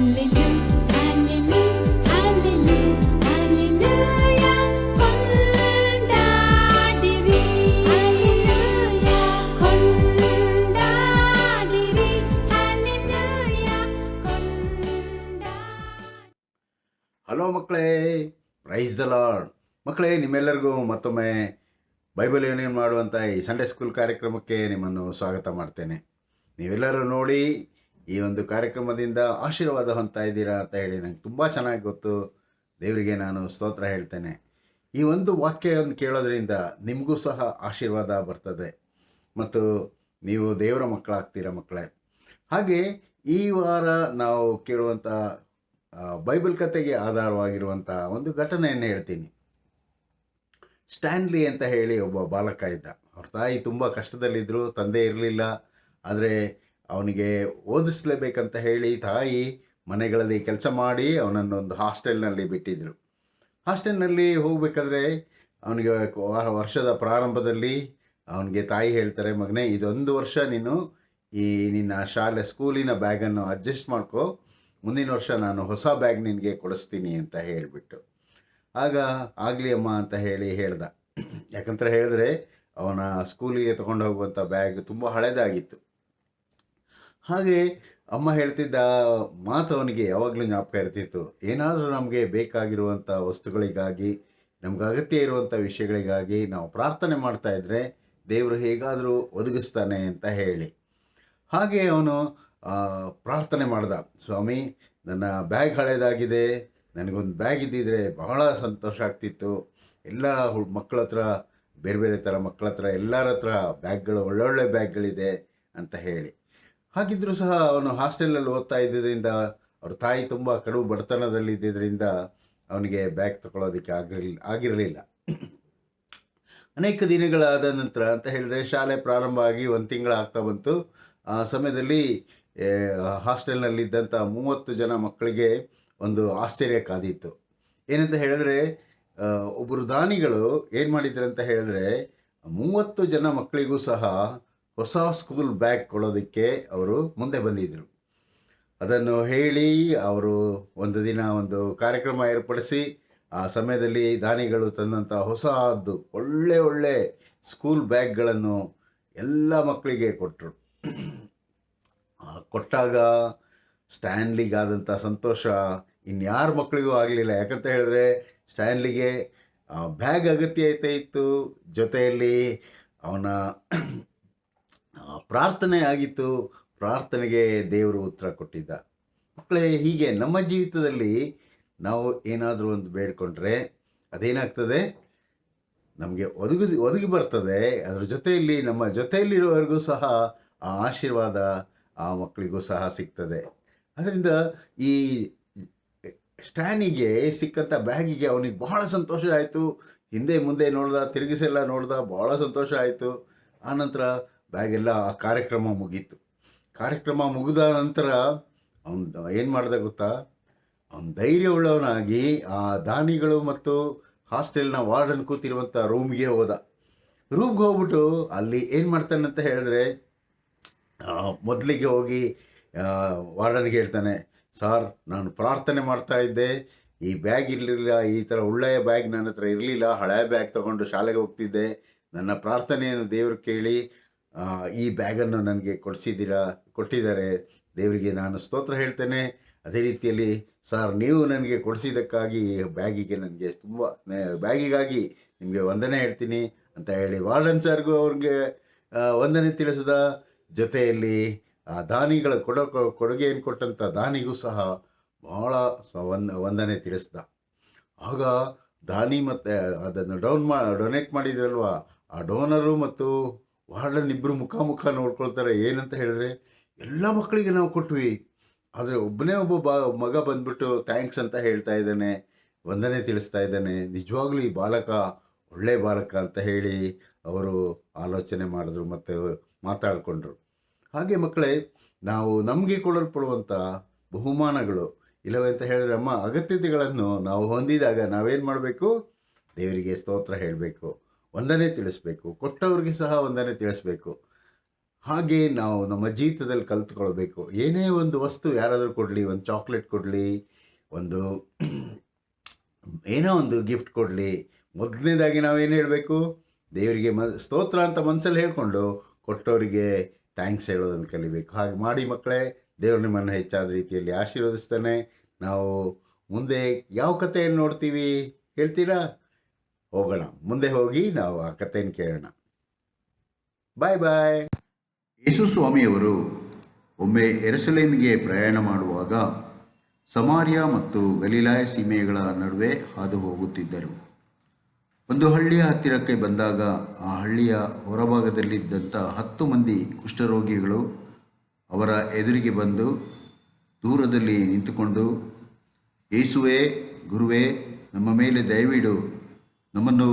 Hello ಮಕ್ಕಳೇ, praise the lord. ಮಕ್ಕಳೇ, ನಿಮ್ಮೆಲ್ಲರಿಗೂ ಮತ್ತೊಮ್ಮೆ ಬೈಬಲ್ ಯೂನಿಯನ್ ಮಾಡುವಂಥ ಈ ಸಂಡೇ ಸ್ಕೂಲ್ ಕಾರ್ಯಕ್ರಮಕ್ಕೆ ನಿಮ್ಮನ್ನು ಸ್ವಾಗತ ಮಾಡ್ತೇನೆ. ನೀವೆಲ್ಲರೂ ನೋಡಿ ಈ ಒಂದು ಕಾರ್ಯಕ್ರಮದಿಂದ ಆಶೀರ್ವಾದ ಹೊಂದ್ತಾ ಇದ್ದೀರಾ ಅಂತ ಹೇಳಿ ನಂಗೆ ತುಂಬ ಚೆನ್ನಾಗಿ ಗೊತ್ತು. ದೇವರಿಗೆ ನಾನು ಸ್ತೋತ್ರ ಹೇಳ್ತೇನೆ. ಈ ಒಂದು ವಾಕ್ಯವನ್ನು ಕೇಳೋದ್ರಿಂದ ನಿಮಗೂ ಸಹ ಆಶೀರ್ವಾದ ಬರ್ತದೆ ಮತ್ತು ನೀವು ದೇವರ ಮಕ್ಕಳಾಗ್ತೀರ ಮಕ್ಕಳೇ. ಹಾಗೆ ಈ ವಾರ ನಾವು ಕೇಳುವಂಥ ಬೈಬಲ್ ಕಥೆಗೆ ಆಧಾರವಾಗಿರುವಂಥ ಒಂದು ಘಟನೆಯನ್ನು ಹೇಳ್ತೀನಿ. ಸ್ಟ್ಯಾನ್ಲಿ ಅಂತ ಹೇಳಿ ಒಬ್ಬ ಬಾಲಕ ಇದ್ದ. ಅವ್ರ ತಾಯಿ ತುಂಬ ಕಷ್ಟದಲ್ಲಿದ್ದರು, ತಂದೆ ಇರಲಿಲ್ಲ. ಆದರೆ ಅವನಿಗೆ ಓದಿಸ್ಲೇಬೇಕಂತ ಹೇಳಿ ತಾಯಿ ಮನೆಗಳಲ್ಲಿ ಕೆಲಸ ಮಾಡಿ ಅವನನ್ನೊಂದು ಹಾಸ್ಟೆಲ್ನಲ್ಲಿ ಬಿಟ್ಟಿದ್ದರು. ಹಾಸ್ಟೆಲ್ನಲ್ಲಿ ಹೋಗಬೇಕಾದ್ರೆ ಅವನಿಗೆ ವರ್ಷದ ಪ್ರಾರಂಭದಲ್ಲಿ ಅವನಿಗೆ ತಾಯಿ ಹೇಳ್ತಾರೆ, ಮಗನೇ, ಇದೊಂದು ವರ್ಷ ನೀನು ಈ ನಿನ್ನ ಸ್ಕೂಲಿನ ಬ್ಯಾಗನ್ನು ಅಡ್ಜಸ್ಟ್ ಮಾಡ್ಕೊ, ಮುಂದಿನ ವರ್ಷ ನಾನು ಹೊಸ ಬ್ಯಾಗ್ ನಿನಗೆ ಕೊಡಿಸ್ತೀನಿ ಅಂತ ಹೇಳಿಬಿಟ್ಟು. ಆಗ ಆಗಲಿ ಅಮ್ಮ ಅಂತ ಹೇಳ್ದ. ಯಾಕಂತ ಹೇಳಿದ್ರೆ ಅವನ ಸ್ಕೂಲಿಗೆ ತೊಗೊಂಡು ಹೋಗುವಂಥ ಬ್ಯಾಗ್ ತುಂಬ ಹಳೆದಾಗಿತ್ತು. ಹಾಗೆ ಅಮ್ಮ ಹೇಳ್ತಿದ್ದ ಮಾತು ಅವನಿಗೆ ಯಾವಾಗಲೂ ಜ್ಞಾಪಕ ಇರ್ತಿತ್ತು. ಏನಾದರೂ ನಮಗೆ ಬೇಕಾಗಿರುವಂಥ ವಸ್ತುಗಳಿಗಾಗಿ, ನಮ್ಗೆ ಅಗತ್ಯ ಇರುವಂಥ ವಿಷಯಗಳಿಗಾಗಿ ನಾವು ಪ್ರಾರ್ಥನೆ ಮಾಡ್ತಾಯಿದ್ರೆ ದೇವರು ಹೇಗಾದರೂ ಒದಗಿಸ್ತಾನೆ ಅಂತ ಹೇಳಿ. ಹಾಗೆ ಅವನು ಪ್ರಾರ್ಥನೆ ಮಾಡ್ದ, ಸ್ವಾಮಿ, ನನ್ನ ಬ್ಯಾಗ್ ಹಳೇದಾಗಿದೆ, ನನಗೊಂದು ಬ್ಯಾಗ್ ಇದ್ದಿದ್ರೆ ಬಹಳ ಸಂತೋಷ ಆಗ್ತಿತ್ತು. ಎಲ್ಲ ಮಕ್ಕಳ ಹತ್ರ, ಬೇರೆ ಬೇರೆ ಥರ ಮಕ್ಕಳ ಹತ್ರ, ಎಲ್ಲರ ಹತ್ರ ಬ್ಯಾಗ್ಗಳು, ಒಳ್ಳೊಳ್ಳೆ ಬ್ಯಾಗ್ಗಳಿದೆ ಅಂತ ಹೇಳಿ. ಹಾಗಿದ್ದರೂ ಸಹ ಅವನು ಹಾಸ್ಟೆಲಲ್ಲಿ ಓದ್ತಾ ಇದ್ದಿದ್ದರಿಂದ, ಅವ್ರ ತಾಯಿ ತುಂಬ ಕಡು ಬಡತನದಲ್ಲಿ ಇದ್ದಿದ್ದರಿಂದ ಅವನಿಗೆ ಬ್ಯಾಗ್ ತಗೊಳ್ಳೋದಕ್ಕೆ ಆಗಿರಲಿಲ್ಲ. ಅನೇಕ ದಿನಗಳಾದ ನಂತರ ಅಂತ ಹೇಳಿದ್ರೆ ಶಾಲೆ ಪ್ರಾರಂಭ ಆಗಿ 1 ತಿಂಗಳಾಗ್ತಾ ಬಂತು. ಆ ಸಮಯದಲ್ಲಿ ಹಾಸ್ಟೆಲ್ನಲ್ಲಿದ್ದಂಥ 30 ಜನ ಮಕ್ಕಳಿಗೆ ಒಂದು ಆಶ್ಚರ್ಯ ಕಾದಿತ್ತು. ಏನಂತ ಹೇಳಿದ್ರೆ, ಒಬ್ಬರು ದಾನಿಗಳು ಏನು ಮಾಡಿದ್ರು ಅಂತ ಹೇಳಿದ್ರೆ 30 ಜನ ಮಕ್ಕಳಿಗೂ ಸಹ ಹೊಸ ಸ್ಕೂಲ್ ಬ್ಯಾಗ್ ಕೊಡೋದಕ್ಕೆ ಅವರು ಮುಂದೆ ಬಂದಿದ್ದರು. ಅದನ್ನು ಹೇಳಿ ಅವರು ಒಂದು ದಿನ ಒಂದು ಕಾರ್ಯಕ್ರಮ ಏರ್ಪಡಿಸಿ ಆ ಸಮಯದಲ್ಲಿ ದಾನಿಗಳು ತಂದಂಥ ಹೊಸದು ಒಳ್ಳೆ ಸ್ಕೂಲ್ ಬ್ಯಾಗ್ಗಳನ್ನು ಎಲ್ಲ ಮಕ್ಕಳಿಗೆ ಕೊಟ್ಟರು. ಕೊಟ್ಟಾಗ ಸ್ಟ್ಯಾನ್ಲಿಗಾದಂಥ ಸಂತೋಷ ಇನ್ಯಾರ ಮಕ್ಕಳಿಗೂ ಆಗಲಿಲ್ಲ. ಯಾಕಂತ ಹೇಳಿದ್ರೆ ಸ್ಟ್ಯಾನ್ಲಿಗೆ ಬ್ಯಾಗ್ ಅಗತ್ಯ ಇತ್ತು, ಜೊತೆಯಲ್ಲಿ ಅವನ ಪ್ರಾರ್ಥನೆ ಆಗಿತ್ತು. ಪ್ರಾರ್ಥನೆಗೆ ದೇವರು ಉತ್ತರ ಕೊಟ್ಟಿದ್ದ. ಮಕ್ಕಳೇ, ಹೀಗೆ ನಮ್ಮ ಜೀವಿತದಲ್ಲಿ ನಾವು ಏನಾದರೂ ಒಂದು ಬೇಡ್ಕೊಂಡ್ರೆ ಅದೇನಾಗ್ತದೆ, ನಮಗೆ ಒದಗಿ ಬರ್ತದೆ. ಅದರ ಜೊತೆಯಲ್ಲಿ ನಮ್ಮ ಜೊತೆಯಲ್ಲಿರೋವರೆಗೂ ಸಹ ಆ ಆಶೀರ್ವಾದ ಆ ಮಕ್ಕಳಿಗೂ ಸಹ ಸಿಗ್ತದೆ. ಅದರಿಂದ ಈ ಸ್ಟ್ಯಾನಿಗೆ ಸಿಕ್ಕಂಥ ಬ್ಯಾಗಿಗೆ ಅವನಿಗೆ ಬಹಳ ಸಂತೋಷ ಆಯಿತು. ಹಿಂದೆ ಮುಂದೆ ನೋಡ್ದ, ತಿರುಗಿಸೆಲ್ಲ ನೋಡ್ದ, ಬಹಳ ಸಂತೋಷ ಆಯಿತು. ಆನಂತರ ಬ್ಯಾಗೆಲ್ಲ ಆ ಕಾರ್ಯಕ್ರಮ ಮುಗೀತು. ಕಾರ್ಯಕ್ರಮ ಮುಗಿದ ನಂತರ ಅವನು ಏನು ಮಾಡ್ದೆ ಗೊತ್ತಾ, ಅವನು ಧೈರ್ಯ ಉಳ್ಳವನಾಗಿ ಆ ದಾನಿಗಳು ಮತ್ತು ಹಾಸ್ಟೆಲ್ನ ವಾರ್ಡನ್ ಕೂತಿರುವಂಥ ರೂಮ್ಗೆ ಹೋದ. ರೂಮ್ಗೆ ಹೋಗ್ಬಿಟ್ಟು ಅಲ್ಲಿ ಏನು ಮಾಡ್ತಾನೆ ಅಂತ ಹೇಳಿದ್ರೆ, ಮೊದಲಿಗೆ ಹೋಗಿ ವಾರ್ಡನ್ಗೆ ಹೇಳ್ತಾನೆ, ಸಾರ್, ನಾನು ಪ್ರಾರ್ಥನೆ ಮಾಡ್ತಾ ಇದ್ದೆ, ಈ ಬ್ಯಾಗ್ ಇರಲಿಲ್ಲ, ಈ ಥರ ಒಳ್ಳೆಯ ಬ್ಯಾಗ್ ನನ್ನ ಹತ್ರ ಇರಲಿಲ್ಲ, ಹಳೆಯ ಬ್ಯಾಗ್ ತೊಗೊಂಡು ಶಾಲೆಗೆ ಹೋಗ್ತಿದ್ದೆ. ನನ್ನ ಪ್ರಾರ್ಥನೆಯನ್ನು ದೇವರು ಕೇಳಿ ಈ ಬ್ಯಾಗನ್ನು ನನಗೆ ಕೊಟ್ಟಿದ್ದಾರೆ. ದೇವರಿಗೆ ನಾನು ಸ್ತೋತ್ರ ಹೇಳ್ತೇನೆ. ಅದೇ ರೀತಿಯಲ್ಲಿ ಸರ್, ನೀವು ನನಗೆ ಕೊಡಿಸಿದ್ದಕ್ಕಾಗಿ ಬ್ಯಾಗಿಗಾಗಿ ನಿಮಗೆ ವಂದನೆ ಹೇಳ್ತೀನಿ ಅಂತ ಹೇಳಿ ವಾರ್ಡನ್ ಸರ್ಗೂ ಅವ್ರಿಗೆ ವಂದನೆ ತಿಳಿಸಿದ. ಜೊತೆಯಲ್ಲಿ ಆ ದಾನಿಗಳ ಕೊಡುಗೆಯನ್ನು ಕೊಟ್ಟಂಥ ದಾನಿಗೂ ಸಹ ಬಹಳ ವಂದನೆ ತಿಳಿಸ್ದ. ಆಗ ದಾನಿ ಮತ್ತು ಅದನ್ನು ಡೊನೇಟ್ ಮಾಡಿದ್ರಲ್ವ, ಆ ಡೋನರು ಮತ್ತು ವಾರ್ಡನ್ ಇಬ್ಬರು ಮುಖಾಮುಖ ನೋಡ್ಕೊಳ್ತಾರೆ. ಏನಂತ ಹೇಳಿದ್ರೆ, ಎಲ್ಲ ಮಕ್ಕಳಿಗೆ ನಾವು ಕೊಟ್ವಿ, ಆದರೆ ಒಬ್ಬ ಮಗ ಬಂದ್ಬಿಟ್ಟು ಥ್ಯಾಂಕ್ಸ್ ಅಂತ ಹೇಳ್ತಾ ಇದ್ದಾನೆ, ವಂದನೆ ತಿಳಿಸ್ತಾ ಇದ್ದಾನೆ. ನಿಜವಾಗ್ಲೂ ಈ ಬಾಲಕ ಒಳ್ಳೆ ಬಾಲಕ ಅಂತ ಹೇಳಿ ಅವರು ಆಲೋಚನೆ ಮಾಡಿದ್ರು ಮತ್ತು ಮಾತಾಡಿಕೊಂಡ್ರು. ಹಾಗೆ ಮಕ್ಕಳೇ, ನಾವು ನಮಗೆ ಕೊಡಲ್ಪಡುವಂಥ ಬಹುಮಾನಗಳು ಇಲ್ಲವೇ ಅಂತ ಹೇಳಿದ್ರೆ, ನಮ್ಮ ಅಗತ್ಯತೆಗಳನ್ನು ನಾವು ಹೊಂದಿದಾಗ ನಾವೇನು ಮಾಡಬೇಕು, ದೇವರಿಗೆ ಸ್ತೋತ್ರ ಹೇಳಬೇಕು, ವಂದನೆ ತಿಳಿಸ್ಬೇಕು, ಕೊಟ್ಟವ್ರಿಗೆ ಸಹ ವಂದನೆ ತಿಳಿಸ್ಬೇಕು. ಹಾಗೆ ನಾವು ನಮ್ಮ ಜೀವಿತದಲ್ಲಿ ಕಲ್ತ್ಕೊಳ್ಬೇಕು. ಏನೇ ಒಂದು ವಸ್ತು ಯಾರಾದರೂ ಕೊಡಲಿ, ಒಂದು ಚಾಕ್ಲೇಟ್ ಕೊಡಲಿ, ಒಂದು ಏನೋ ಒಂದು ಗಿಫ್ಟ್ ಕೊಡಲಿ, ಮೊದಲನೇದಾಗಿ ನಾವೇನು ಹೇಳಬೇಕು? ದೇವರಿಗೆ ಸ್ತೋತ್ರ ಅಂತ ಮನಸ್ಸಲ್ಲಿ ಹೇಳ್ಕೊಂಡು ಕೊಟ್ಟವರಿಗೆ ಥ್ಯಾಂಕ್ಸ್ ಹೇಳೋದನ್ನು ಕಲಿಬೇಕು. ಹಾಗೆ ಮಾಡಿ ಮಕ್ಕಳೇ, ದೇವರು ನಿಮ್ಮನ್ನು ಹೆಚ್ಚಾದ ರೀತಿಯಲ್ಲಿ ಆಶೀರ್ವದಿಸ್ತಾನೆ. ನಾವು ಮುಂದೆ ಯಾವ ಕಥೆಯನ್ನು ನೋಡ್ತೀವಿ ಹೇಳ್ತೀರಾ? ಹೋಗೋಣ, ಮುಂದೆ ಹೋಗಿ ನಾವು ಆ ಕಥೆಯನ್ನು ಕೇಳೋಣ. ಬಾಯ್ ಬಾಯ್. ಯೇಸು ಸ್ವಾಮಿಯವರು ಒಮ್ಮೆ ಯೆರೂಸಲೇಮಿಗೆ ಪ್ರಯಾಣ ಮಾಡುವಾಗ ಸಮಾರ್ಯ ಮತ್ತು ಗಲಿಲಾಯ ಸೀಮೆಗಳ ನಡುವೆ ಹಾದು ಹೋಗುತ್ತಿದ್ದರು. ಒಂದು ಹಳ್ಳಿಯ ಹತ್ತಿರಕ್ಕೆ ಬಂದಾಗ ಆ ಹಳ್ಳಿಯ ಹೊರಭಾಗದಲ್ಲಿದ್ದಂಥ 10 ಮಂದಿ ಕುಷ್ಠರೋಗಿಗಳು ಅವರ ಎದುರಿಗೆ ಬಂದು ದೂರದಲ್ಲಿ ನಿಂತುಕೊಂಡು, ಯೇಸುವೇ, ಗುರುವೇ, ನಮ್ಮ ಮೇಲೆ ದಯವಿಡು, ನಮ್ಮನ್ನು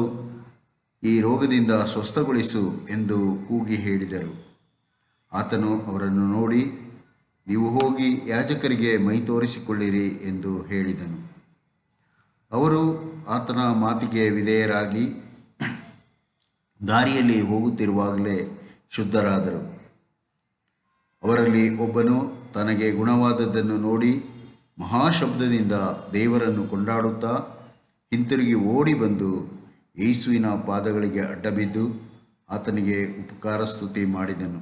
ಈ ರೋಗದಿಂದ ಸ್ವಸ್ಥಗೊಳಿಸು ಎಂದು ಕೂಗಿ ಹೇಳಿದರು. ಆತನು ಅವರನ್ನು ನೋಡಿ, ನೀವು ಹೋಗಿ ಯಾಜಕರಿಗೆ ಮೈ ತೋರಿಸಿಕೊಳ್ಳಿರಿ ಎಂದು ಹೇಳಿದನು. ಅವರು ಆತನ ಮಾತಿಗೆ ವಿಧೇಯರಾಗಿ ದಾರಿಯಲ್ಲಿ ಹೋಗುತ್ತಿರುವಾಗಲೇ ಶುದ್ಧರಾದರು. ಅವರಲ್ಲಿ ಒಬ್ಬನು ತನಗೆ ಗುಣವಾದದ್ದನ್ನು ನೋಡಿ ಮಹಾಶಬ್ದದಿಂದ ದೇವರನ್ನು ಕೊಂಡಾಡುತ್ತಾ ಹಿಂತಿರುಗಿ ಓಡಿ ಬಂದು ಯೇಸುವಿನ ಪಾದಗಳಿಗೆ ಅಡ್ಡಬಿದ್ದು ಆತನಿಗೆ ಉಪಕಾರ ಸ್ತುತಿ ಮಾಡಿದನು.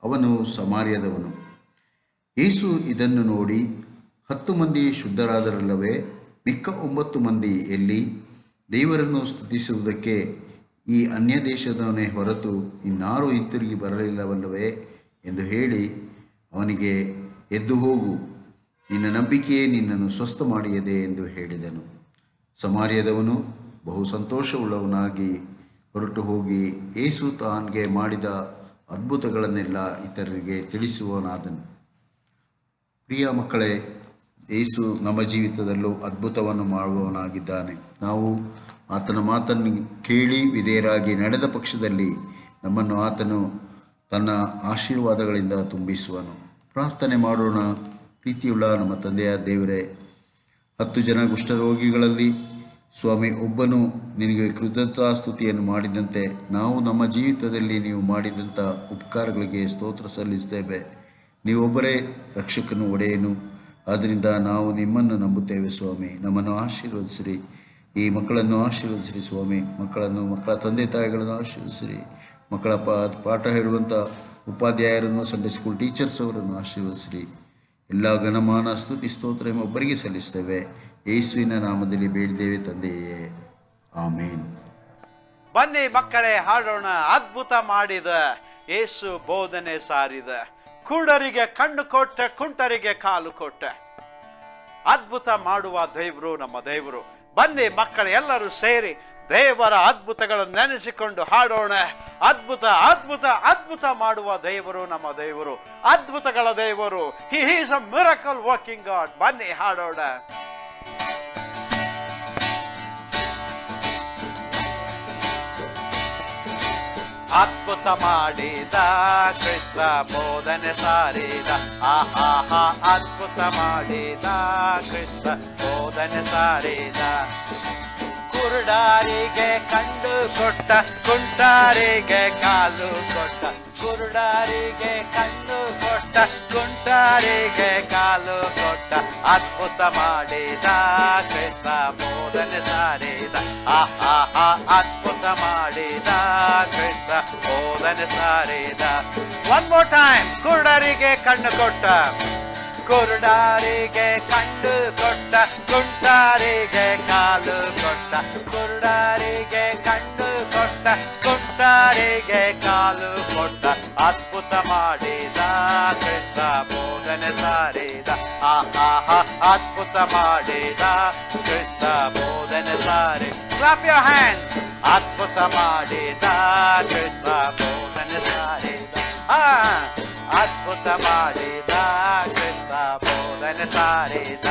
ಅವನು ಸಮಾರ್ಯದವನು. ಯೇಸು ಇದನ್ನು ನೋಡಿ, 10 ಮಂದಿ ಶುದ್ಧರಾದರಲ್ಲವೇ? ಮಿಕ್ಕ 9 ಮಂದಿ ಎಲ್ಲಿ? ದೇವರನ್ನು ಸ್ತುತಿಸುವುದಕ್ಕೆ ಈ ಅನ್ಯ ದೇಶದವನೇ ಹೊರತು ಇನ್ನಾರೂ ಹಿಂತಿರುಗಿ ಬರಲಿಲ್ಲವಲ್ಲವೇ ಎಂದು ಹೇಳಿ ಅವನಿಗೆ, ಎದ್ದು ಹೋಗು, ನಿನ್ನ ನಂಬಿಕೆಯೇ ನಿನ್ನನ್ನು ಸ್ವಸ್ಥ ಮಾಡಿಯದೆ ಎಂದು ಹೇಳಿದನು. ಸಮಾರ್ಯದವನು ಬಹು ಸಂತೋಷವುಳ್ಳವನಾಗಿ ಹೊರಟು ಹೋಗಿ ಯೇಸು ತಾನಿಗೆ ಮಾಡಿದ ಅದ್ಭುತಗಳನ್ನೆಲ್ಲ ಇತರರಿಗೆ ತಿಳಿಸುವನಾದನು. ಪ್ರಿಯ ಮಕ್ಕಳೇ, ಯೇಸು ನಮ್ಮ ಜೀವಿತದಲ್ಲೂ ಅದ್ಭುತವನ್ನು ಮಾಡುವವನಾಗಿದ್ದಾನೆ. ನಾವು ಆತನ ಮಾತನ್ನು ಕೇಳಿ ವಿಧೇಯರಾಗಿ ನಡೆದ ಪಕ್ಷದಲ್ಲಿ ನಮ್ಮನ್ನು ಆತನು ತನ್ನ ಆಶೀರ್ವಾದಗಳಿಂದ ತುಂಬಿಸುವನು. ಪ್ರಾರ್ಥನೆ ಮಾಡೋಣ. ಪ್ರೀತಿಯುಳ್ಳ ನಮ್ಮ ತಂದೆಯ ದೇವರೇ, 10 ಜನ ಕುಷ್ಠರೋಗಿಗಳಲ್ಲಿ ಸ್ವಾಮಿ ಒಬ್ಬನು ನಿನಗೆ ಕೃತಜ್ಞತಾಸ್ತುತಿಯನ್ನು ಮಾಡಿದಂತೆ ನಾವು ನಮ್ಮ ಜೀವಿತದಲ್ಲಿ ನೀವು ಮಾಡಿದಂಥ ಉಪಕಾರಗಳಿಗೆ ಸ್ತೋತ್ರ ಸಲ್ಲಿಸ್ತೇವೆ. ನೀವೊಬ್ಬರೇ ರಕ್ಷಕನು, ಒಡೆಯನು. ಆದ್ದರಿಂದ ನಾವು ನಿಮ್ಮನ್ನು ನಂಬುತ್ತೇವೆ ಸ್ವಾಮಿ. ನಮ್ಮನ್ನು ಆಶೀರ್ವದಿಸಿರಿ, ಈ ಮಕ್ಕಳನ್ನು ಆಶೀರ್ವದಿಸಿರಿ ಸ್ವಾಮಿ. ಮಕ್ಕಳ ತಂದೆ ತಾಯಿಗಳನ್ನು ಆಶೀರ್ವದಿಸಿರಿ. ಮಕ್ಕಳ ಪಾಠ ಹೇಳುವಂಥ ಉಪಾಧ್ಯಾಯರನ್ನು, ಸಂಡೇ ಸ್ಕೂಲ್ ಟೀಚರ್ಸ್ ಅವರನ್ನು ಆಶೀರ್ವದಿಸಿರಿ. ಎಲ್ಲ ಘನಮಾನ ಸ್ತುತಿ ಸ್ತೋತ್ರ ಒಬ್ಬರಿಗೆ ಸಲ್ಲಿಸ್ತೇವೆ. ಯೇಸುವಿನ ನಾಮದಲ್ಲಿ ಬೇಡಿದ್ದೇವೆ ತಂದೆಯೇ, ಆಮೇನ್. ಬನ್ನಿ ಮಕ್ಕಳೇ, ಹಾಡೋಣ. ಅದ್ಭುತ ಮಾಡಿದ ಯೇಸು ಬೋಧನೆ ಸಾರಿದ, ಕುರುಡರಿಗೆ ಕಣ್ಣು ಕೊಟ್ಟ, ಕುಂಟರಿಗೆ ಕಾಲು ಕೊಟ್ಟ. ಅದ್ಭುತ ಮಾಡುವ ದೇವರು ನಮ್ಮ ದೇವರು. ಬನ್ನಿ ಮಕ್ಕಳು ಎಲ್ಲರೂ ಸೇರಿ ದೇವರ ಅದ್ಭುತಗಳನ್ನು ನೆನೆಸಿಕೊಂಡು ಹಾಡೋಣ. ಅದ್ಭುತ ಅದ್ಭುತ ಅದ್ಭುತ ಮಾಡುವ ದೇವರು ನಮ್ಮ ದೇವರು, ಅದ್ಭುತಗಳ ದೇವರು. He is a miracle working god. ಬನ್ನಿ ಹಾಡೋಣ. ಅದ್ಭುತ ಮಾಡಿದ ಕ್ರಿಸ್ತ ಬೋಧನೆ ಸಾರಿದ, ಆಹಾ ಅದ್ಭುತ ಮಾಡಿದ ಕ್ರಿಸ್ತ ಬೋಧನೆ ಸಾರಿದ. ಕುರುಡಾರಿಗೆ ಕಣ್ಣು ಕೊಟ್ಟ, ಕುಂಟಾರಿಗೆ ಕಾಲು ಕೊಟ್ಟ. ಕುರುಡಾರಿಗೆ ಕಣ್ಣು ಕೊಟ್ಟ, ಕುಂಟಾರಿಗೆ ಕಾಲು ಕೊಟ್ಟ. ಅದ್ಭುತ ಮಾಡಿದ ಕ್ರಿಸ್ತ ಬೋಧನೆ ಸಾರಿದ, ಆಹಾ ಅದ್ಭುತ ಮಾಡಿದ ಕ್ರಿಸ್ತ ಬೋಧನೆ ಸಾರಿದ. One more time. ಕುರುಡರಿಗೆ ಕಣ್ಣು ಕೊಟ್ಟ, ಕುರುಡಾರಿಗೆ ಕಣ್ಣು ಕೊಟ್ಟ, ಕುಂಟಾರಿಗೆ ಕಾಲು ಕೊಟ್ಟ. ಕುರುಡಾರಿಗೆ ಕಣ್ಣು ಕೊಟ್ಟ, ಕುಂಟಾರಿಗೆ ಕಾಲು ಕೊಟ್ಟ. ಅದ್ಭುತ ಮಾಡಿದ ಕ್ರಿಸ್ತ ಬೋಧನೆ ಸಾರಿದ, ಆಹಾ ಅದ್ಭುತ ಮಾಡಿದ ಕ್ರಿಸ್ತ ಬೋಧನೆ ಸಾರಿ. Clap your hands. ಅದ್ಭುತ ಮಾಡಿದ ಕ್ರಿಸ್ತ ಬೋಧನೆ ಸಾರಿದ, ಅದ್ಭುತ ಮಾಡಿದ ಕ್ರಿಸ್ತ ಬೋಧನೆ ಸಾರಿದ.